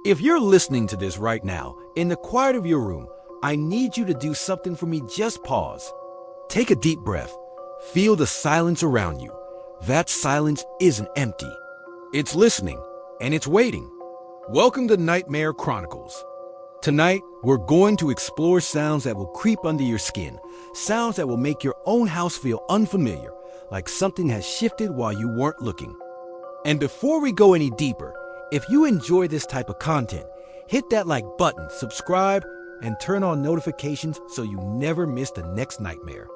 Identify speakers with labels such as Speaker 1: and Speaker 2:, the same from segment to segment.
Speaker 1: If you're listening to this right now, in the quiet of your room, I need you to do something for me. Just pause. Take a deep breath. Feel the silence around you. That silence isn't empty. It's listening, and it's waiting. Welcome to Nightmare Chronicles. Tonight, we're going to explore sounds that will creep under your skin, sounds that will make your own house feel unfamiliar, like something has shifted while you weren't looking. And before we go any deeper, if you enjoy this type of content, hit that like button, subscribe, and turn on notifications so you never miss the next nightmare.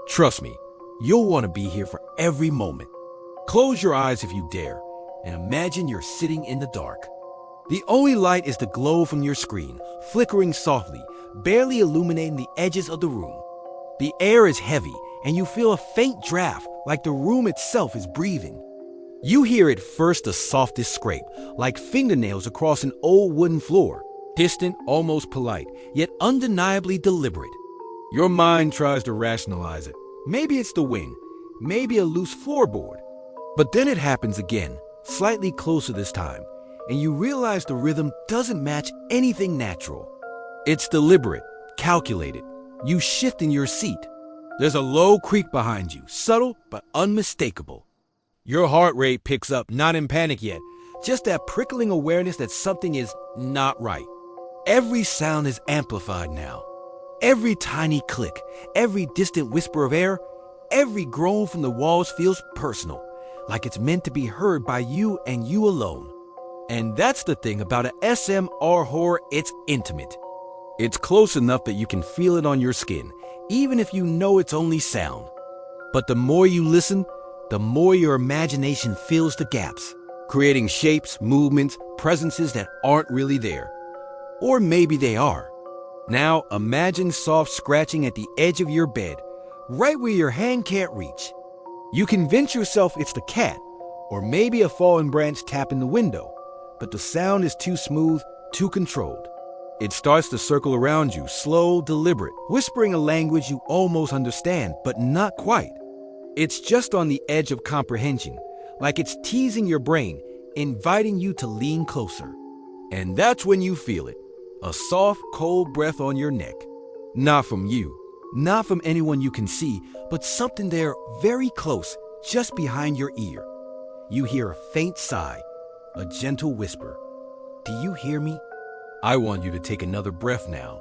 Speaker 1: Trust me, you'll want to be here for every moment. Close your eyes if you dare, and imagine you're sitting in the dark. The only light is the glow from your screen, flickering softly, barely illuminating the edges of the room. The air is heavy, and you feel a faint draft, like the room itself is breathing. You hear at first the softest scrape, like fingernails across an old wooden floor, distant, almost polite, yet undeniably deliberate. Your mind tries to rationalize it. Maybe it's the wind, maybe a loose floorboard. But then it happens again, slightly closer this time, and you realize the rhythm doesn't match anything natural. It's deliberate, calculated. You shift in your seat. There's a low creak behind you, subtle but unmistakable. Your heart rate picks up, not in panic yet, just that prickling awareness that something is not right. Every sound is amplified now. Every tiny click, every distant whisper of air, every groan from the walls feels personal, like it's meant to be heard by you and you alone. And that's the thing about an SMR horror, it's intimate. It's close enough that you can feel it on your skin, even if you know it's only sound. But the more you listen, the more your imagination fills the gaps, creating shapes, movements, presences that aren't really there. Or maybe they are. Now imagine soft scratching at the edge of your bed, right where your hand can't reach. You convince yourself it's the cat, or maybe a fallen branch tapping the window, but the sound is too smooth, too controlled. It starts to circle around you, slow, deliberate, whispering a language you almost understand, but not quite. It's just on the edge of comprehension, like it's teasing your brain, inviting you to lean closer. And that's when you feel it, a soft, cold breath on your neck. Not from you, not from anyone you can see, but something there very close, just behind your ear. You hear a faint sigh, a gentle whisper. Do you hear me? I want you to take another breath now.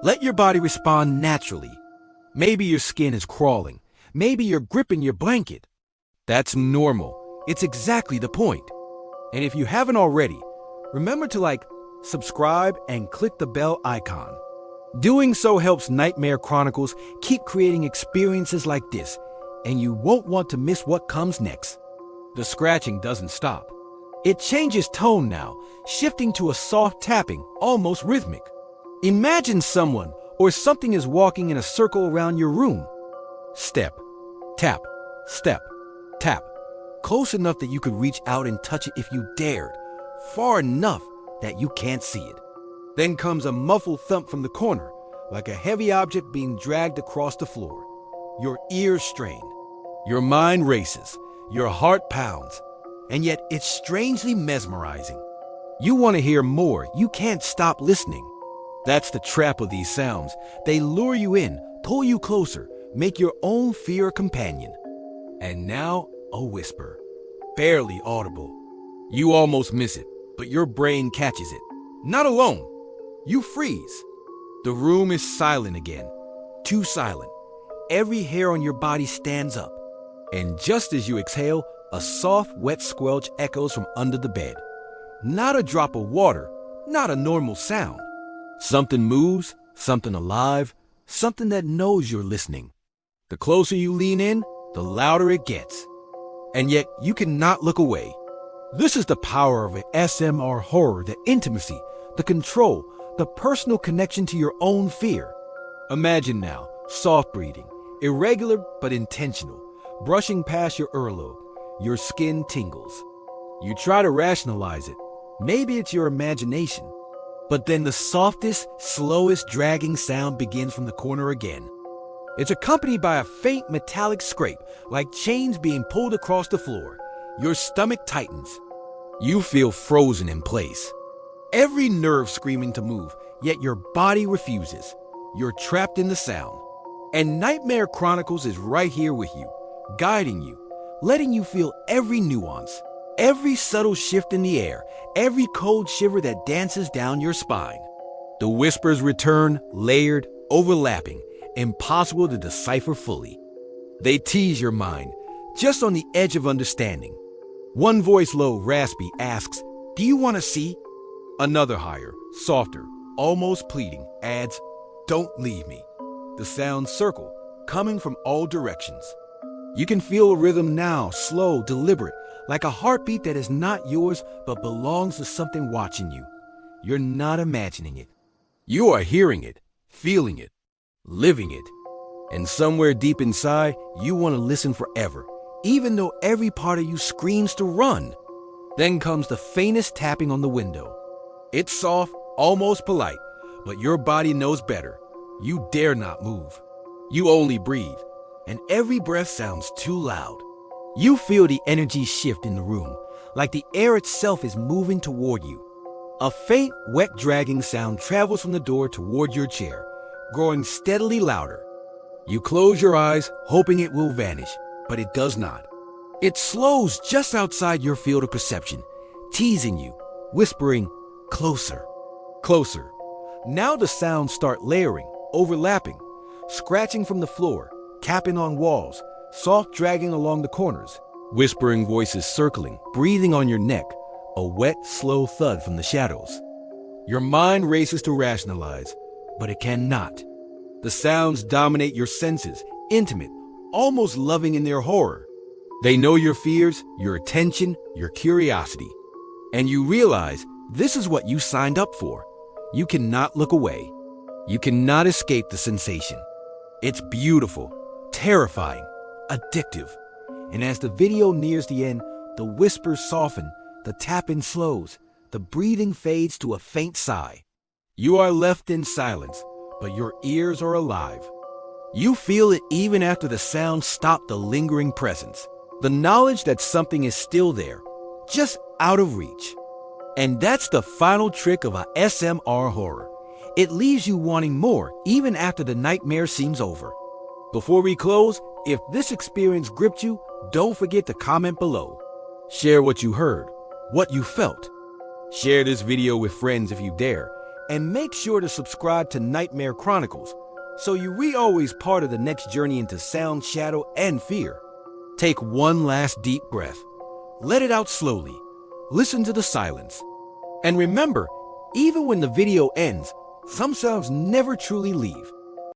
Speaker 1: Let your body respond naturally. Maybe your skin is crawling. Maybe you're gripping your blanket. That's normal. It's exactly the point. And if you haven't already, remember to subscribe and click the bell icon. Doing so helps Nightmare Chronicles keep creating experiences like this, and you won't want to miss what comes next. The scratching doesn't stop. It changes tone now, shifting to a soft tapping, almost rhythmic. Imagine someone or something is walking in a circle around your room. Step, tap, step, tap. Close enough that you could reach out and touch it if you dared. Far enough that you can't see it. Then comes a muffled thump from the corner, like a heavy object being dragged across the floor. Your ears strain. Your mind races. Your heart pounds. And yet it's strangely mesmerizing. You want to hear more. You can't stop listening. That's the trap of these sounds. They lure you in, pull you closer, make your own fear a companion. And now, a whisper. Barely audible. You almost miss it, but your brain catches it. Not alone. You freeze. The room is silent again. Too silent. Every hair on your body stands up. And just as you exhale, a soft, wet squelch echoes from under the bed. Not a drop of water, not a normal sound. Something moves, something alive, something that knows you're listening. The closer you lean in, the louder it gets. And yet you cannot look away. This is the power of an SMR horror, the intimacy, the control, the personal connection to your own fear. Imagine now, soft breathing, irregular but intentional, brushing past your earlobe. Your skin tingles. You try to rationalize it. Maybe it's your imagination. But then the softest, slowest dragging sound begins from the corner again. It's accompanied by a faint metallic scrape, like chains being pulled across the floor. Your stomach tightens. You feel frozen in place. every nerve screaming to move, yet your body refuses. You're trapped in the sound. And Nightmare Chronicles is right here with you, guiding you, letting you feel every nuance, every subtle shift in the air, every cold shiver that dances down your spine. The whispers return, layered, overlapping, impossible to decipher fully. They tease your mind, just on the edge of understanding. One voice, low, raspy, asks, "Do you want to see?" Another, higher, softer, almost pleading, adds, "Don't leave me." The sounds circle, coming from all directions. You can feel a rhythm now, slow, deliberate, like a heartbeat that is not yours but belongs to something watching you. You're not imagining it. You are hearing it, feeling it, living it. And somewhere deep inside, you want to listen forever, even though every part of you screams to run. Then comes the faintest tapping on the window. It's soft, almost polite, but your body knows better. You dare not move. You only breathe, and every breath sounds too loud. You feel the energy shift in the room, like the air itself is moving toward you. A faint, wet dragging sound travels from the door toward your chair, growing steadily louder. You close your eyes, hoping it will vanish, but it does not. It slows just outside your field of perception, teasing you, whispering, "Closer, closer." Now the sounds start layering, overlapping, scratching from the floor, tapping on walls, soft dragging along the corners, whispering voices circling, breathing on your neck, a wet, slow thud from the shadows. Your mind races to rationalize, but it cannot. The sounds dominate your senses, intimate, almost loving in their horror. They know your fears, your attention, your curiosity. And you realize this is what you signed up for. You cannot look away. You cannot escape the sensation. It's beautiful, terrifying, addictive. And as the video nears the end, the whispers soften, the tapping slows, the breathing fades to a faint sigh. You are left in silence, but your ears are alive. You feel it even after the sound stopped the lingering presence. The knowledge that something is still there, just out of reach. And that's the final trick of a SMR horror. It leaves you wanting more even after the nightmare seems over. Before we close, if this experience gripped you, don't forget to comment below. Share what you heard, what you felt. Share this video with friends if you dare, and make sure to subscribe to Nightmare Chronicles so you're always part of the next journey into sound, shadow, and fear. Take one last deep breath. Let it out slowly. Listen to the silence. And remember, even when the video ends, some sounds never truly leave.